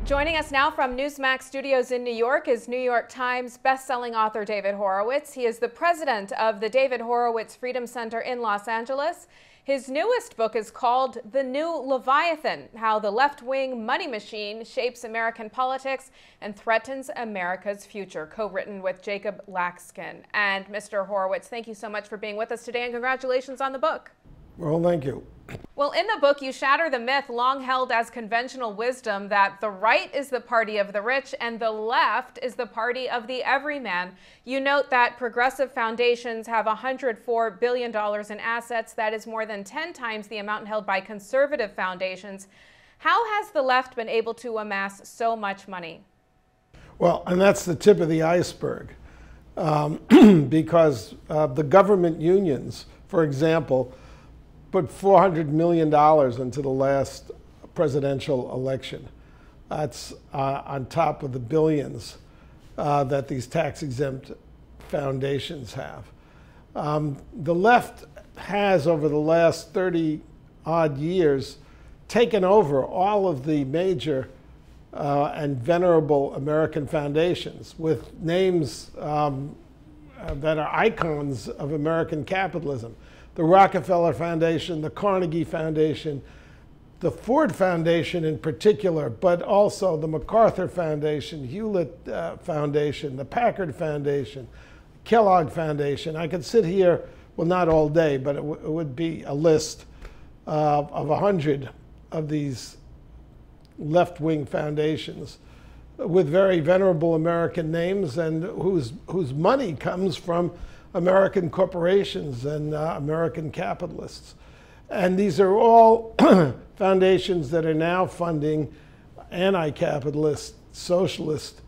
Joining us now from Newsmax Studios in New York is New York Times bestselling author David Horowitz. He is the president of the David Horowitz Freedom Center in Los Angeles. His newest book is called The New Leviathan: How the Left-Wing Money Machine Shapes American Politics and Threatens America's Future, co-written with Jacob Laxkin. And Mr. Horowitz, thank you so much for being with us today, and congratulations on the book. Well, thank you. Well, in the book, you shatter the myth long held as conventional wisdom that the right is the party of the rich and the left is the party of the everyman. You note that progressive foundations have $104 billion in assets. That is more than 10 times the amount held by conservative foundations. How has the left been able to amass so much money? Well, and that's the tip of the iceberg, because the government unions, for example, put $400 million into the last presidential election. That's on top of the billions that these tax-exempt foundations have. The left has, over the last 30-odd years, taken over all of the major and venerable American foundations with names that are icons of American capitalism. The Rockefeller Foundation, the Carnegie Foundation, the Ford Foundation in particular, but also the MacArthur Foundation, Hewlett Foundation, the Packard Foundation, Kellogg Foundation. I could sit here, well, not all day, but it would be a list of 100 of these left-wing foundations with very venerable American names and whose money comes from American corporations and American capitalists. And these are all foundations that are now funding anti-capitalist, socialist,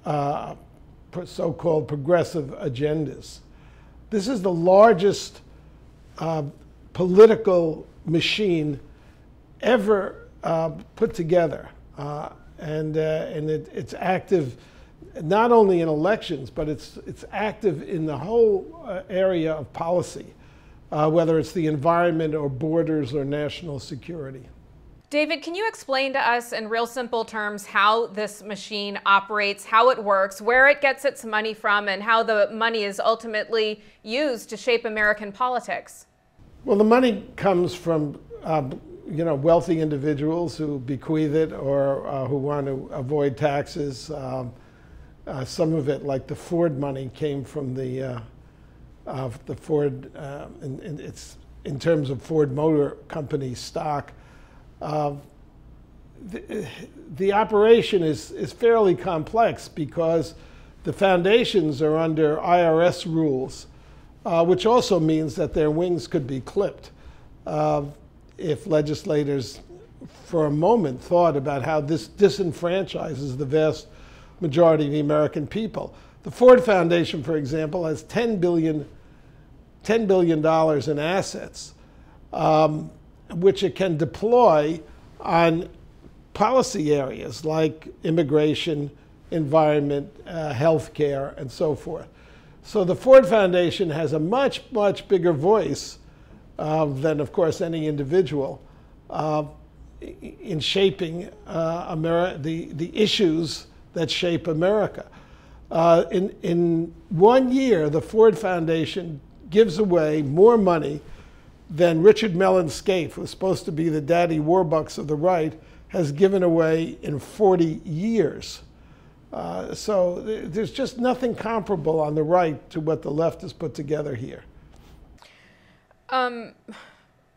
so-called progressive agendas. This is the largest political machine ever put together. And it's active not only in elections, but it's active in the whole area of policy, whether it's the environment or borders or national security. David, can you explain to us in real simple terms how this machine operates, how it works, where it gets its money from, and how the money is ultimately used to shape American politics? Well, the money comes from wealthy individuals who bequeath it or who want to avoid taxes. Some of it, like the Ford money, came from the Ford, in terms of Ford Motor Company stock. The operation is fairly complex because the foundations are under IRS rules, which also means that their wings could be clipped if legislators for a moment thought about how this disenfranchises the vast majority of the American people. The Ford Foundation, for example, has $10 billion in assets, which it can deploy on policy areas like immigration, environment, healthcare, and so forth. So the Ford Foundation has a much, much bigger voice than, of course, any individual in shaping the issues that shape America. In 1 year, the Ford Foundation gives away more money than Richard Mellon Scaife, who's supposed to be the daddy warbucks of the right, has given away in 40 years. So there's just nothing comparable on the right to what the left has put together here.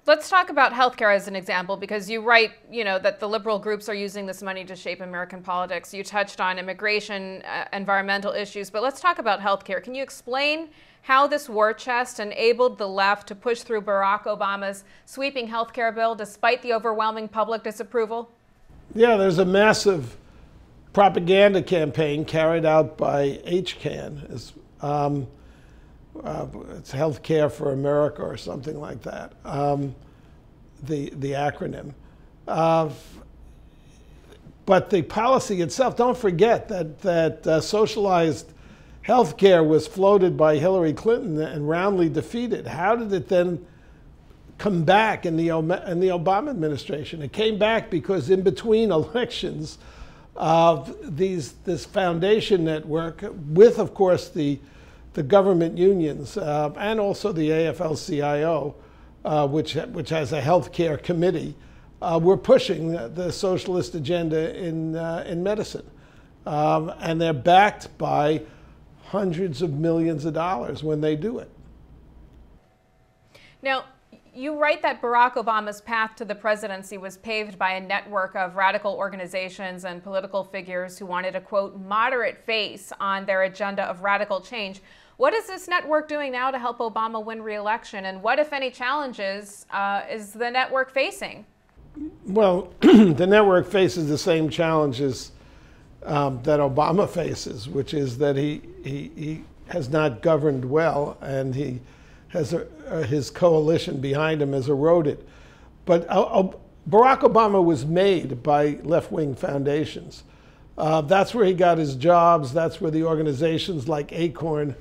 Let's talk about healthcare as an example, because you write, that the liberal groups are using this money to shape American politics. You touched on immigration, environmental issues, but let's talk about healthcare. Can you explain how this war chest enabled the left to push through Barack Obama's sweeping healthcare bill despite the overwhelming public disapproval? Yeah, there's a massive propaganda campaign carried out by HCAN. It's Healthcare for America or something like that, the acronym. But the policy itself, don't forget that socialized healthcare was floated by Hillary Clinton and roundly defeated. How did it then come back in the Obama administration? It came back because in between elections, this foundation network with, of course, the government unions and also the AFL-CIO, which has a healthcare committee, we're pushing the socialist agenda in medicine. And they're backed by hundreds of millions of dollars when they do it. Now, you write that Barack Obama's path to the presidency was paved by a network of radical organizations and political figures who wanted a, quote, moderate face on their agenda of radical change. What is this network doing now to help Obama win re-election? And what, if any, challenges is the network facing? Well, the network faces the same challenges that Obama faces, which is that he has not governed well, and he has his coalition behind him has eroded. But Barack Obama was made by left-wing foundations. That's where he got his jobs. That's where the organizations like Acorn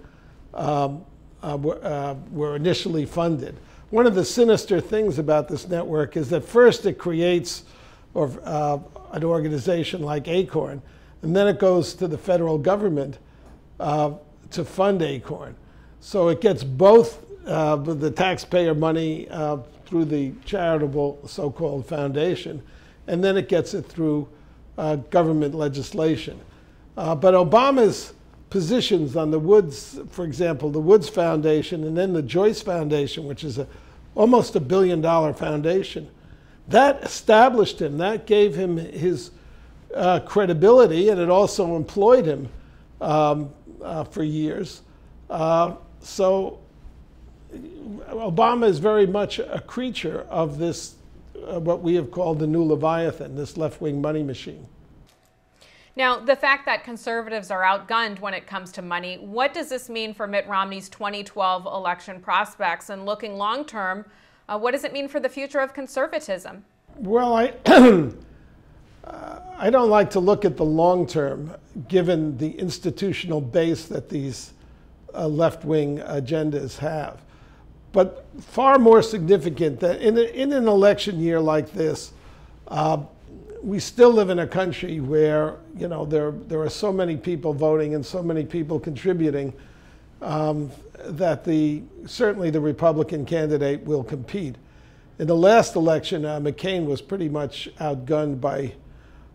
were initially funded. One of the sinister things about this network is that first it creates an organization like Acorn, and then it goes to the federal government to fund Acorn. So it gets both the taxpayer money through the charitable so-called foundation, and then it gets it through government legislation. But Obama's positions on the Woods, for example, the Woods Foundation and then the Joyce Foundation, which is almost $1 billion foundation, that established him, that gave him his credibility, and it also employed him for years. So Obama is very much a creature of this, what we have called the new Leviathan, this left-wing money machine. Now, the fact that conservatives are outgunned when it comes to money, what does this mean for Mitt Romney's 2012 election prospects? And looking long-term, what does it mean for the future of conservatism? Well, I don't like to look at the long-term, given the institutional base that these left-wing agendas have. But far more significant that in an election year like this, we still live in a country where, you know, there are so many people voting and so many people contributing that certainly the Republican candidate will compete. In the last election, McCain was pretty much outgunned by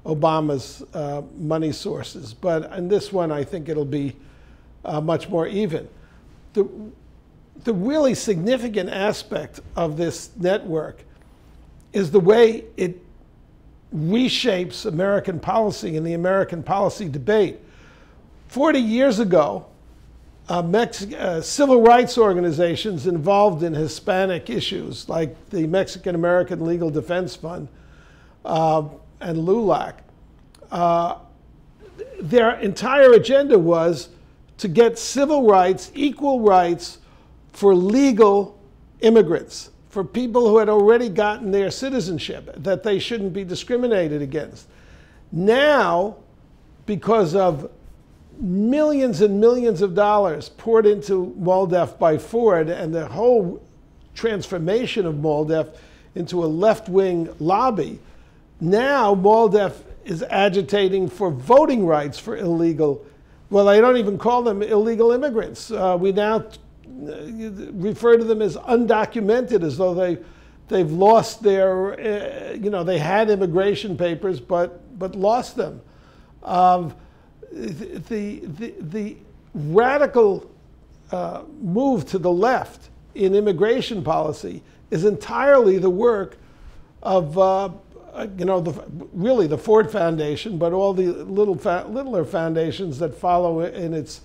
Obama's money sources. But in this one, I think it'll be much more even. The really significant aspect of this network is the way it reshapes American policy and the American policy debate. 40 years ago, civil rights organizations involved in Hispanic issues, like the Mexican American Legal Defense Fund and LULAC, their entire agenda was to get civil rights, equal rights for legal immigrants, for people who had already gotten their citizenship, that they shouldn't be discriminated against. Now, because of millions and millions of dollars poured into MALDEF by Ford and the whole transformation of MALDEF into a left-wing lobby, now MALDEF is agitating for voting rights for illegal, well, I don't even call them illegal immigrants. We now refer to them as undocumented, as though they've lost their, you know, they had immigration papers but lost them. The radical move to the left in immigration policy is entirely the work of you know, really the Ford Foundation, but all the littler foundations that follow in its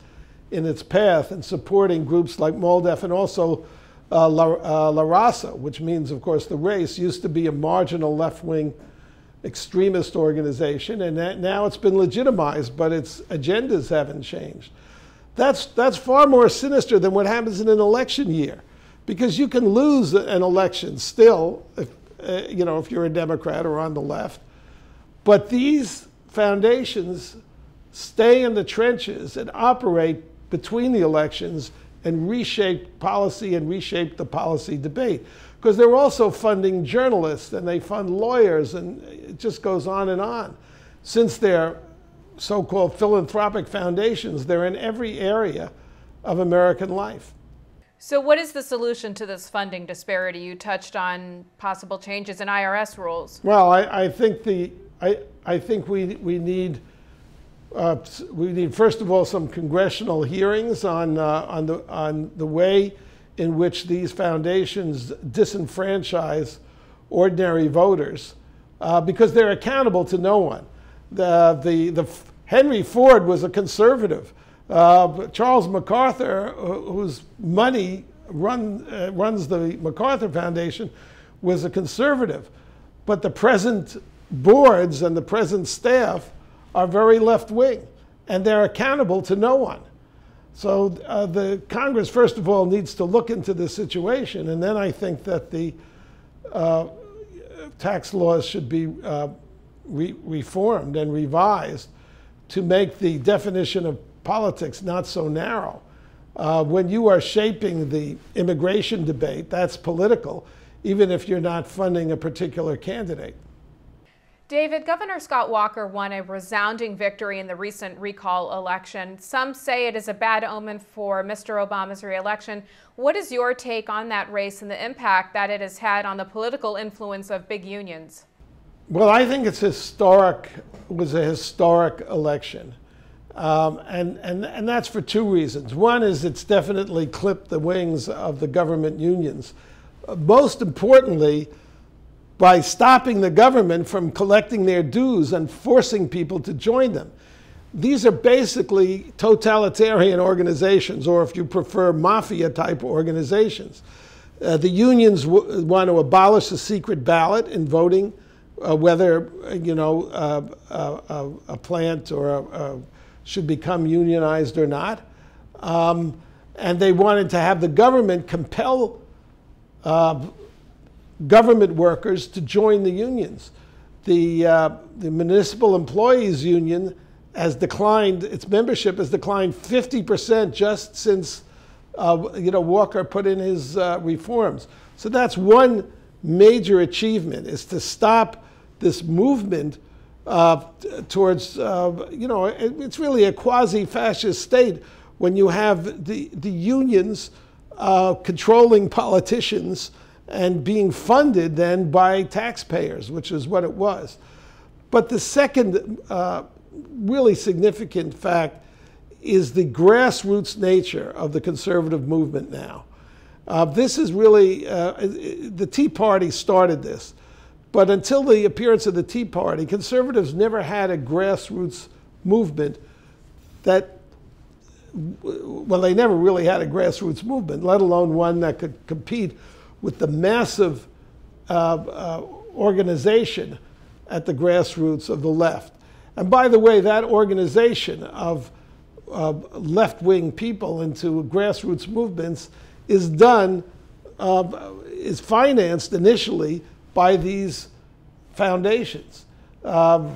path and supporting groups like MALDEF and also La Raza, which means, of course, the race used to be a marginal left-wing extremist organization, and now it's been legitimized, but its agendas haven't changed. That's far more sinister than what happens in an election year, because you can lose an election still, if, you know, if you're a Democrat or on the left. But these foundations stay in the trenches and operate between the elections and reshape policy and reshape the policy debate. Because they're also funding journalists and they fund lawyers, and it just goes on and on. Since they're so-called philanthropic foundations. They're in every area of American life. So what is the solution to this funding disparity? You touched on possible changes in IRS rules. Well, I think we need first of all some congressional hearings on the way in which these foundations disenfranchise ordinary voters, because they're accountable to no one. Henry Ford was a conservative. Charles MacArthur, whose money runs the MacArthur Foundation, was a conservative. But the present boards and the present staff are very left-wing, and they're accountable to no one. So the Congress, first of all, needs to look into this situation, and then I think that the tax laws should be reformed and revised to make the definition of politics not so narrow. When you are shaping the immigration debate, that's political, even if you're not funding a particular candidate. David, Governor Scott Walker won a resounding victory in the recent recall election. Some say it is a bad omen for Mr. Obama's re-election. What is your take on that race and the impact that it has had on the political influence of big unions? Well, I think it's historic. It was a historic election. And that's for two reasons. One is it's definitely clipped the wings of the government unions. Most importantly, by stopping the government from collecting their dues and forcing people to join them. These are basically totalitarian organizations, or if you prefer, mafia-type organizations. The unions want to abolish the secret ballot in voting, whether a plant or should become unionized or not. And they wanted to have the government compel government workers to join the unions. The Municipal Employees Union has declined, its membership has declined 50% just since Walker put in his reforms. So that's one major achievement, is to stop this movement towards, it's really a quasi-fascist state when you have the unions controlling politicians and being funded then by taxpayers, which is what it was. But the second really significant fact is the grassroots nature of the conservative movement now. This is really, the Tea Party started this, but until the appearance of the Tea Party, conservatives never had a grassroots movement that, well, they never really had a grassroots movement, let alone one that could compete with the massive organization at the grassroots of the left. And by the way, that organization of left-wing people into grassroots movements is financed initially by these foundations. The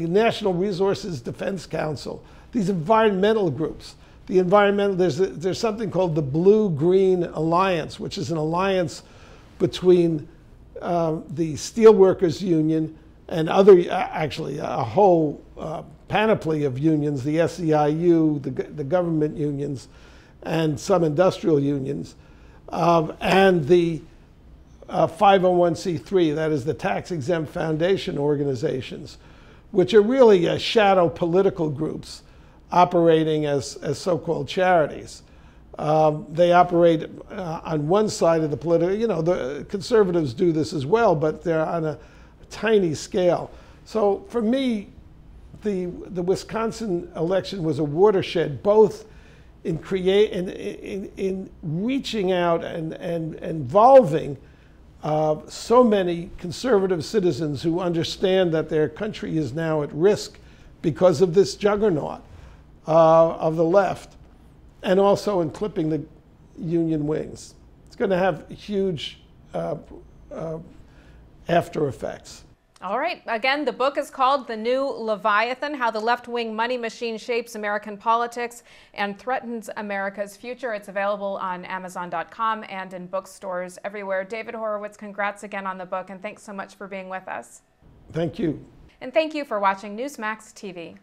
National Resources Defense Council, these environmental groups. The environmental, there's something called the Blue-Green Alliance, which is an alliance between the Steelworkers Union and other, actually a whole panoply of unions, the SEIU, the government unions, and some industrial unions, and the 501c3, that is the tax-exempt foundation organizations, which are really shadow political groups operating as so-called charities. They operate on one side of the political, the conservatives do this as well, but they're on a tiny scale. So for me, the Wisconsin election was a watershed, both in reaching out and involving so many conservative citizens who understand that their country is now at risk because of this juggernaut of the left, and also in clipping the union wings. It's going to have huge after effects. All right. Again, the book is called The New Leviathan: How the Left-Wing Money Machine Shapes American Politics and Threatens America's Future. It's available on Amazon.com and in bookstores everywhere. David Horowitz, congrats again on the book, and thanks so much for being with us. Thank you. And thank you for watching Newsmax TV.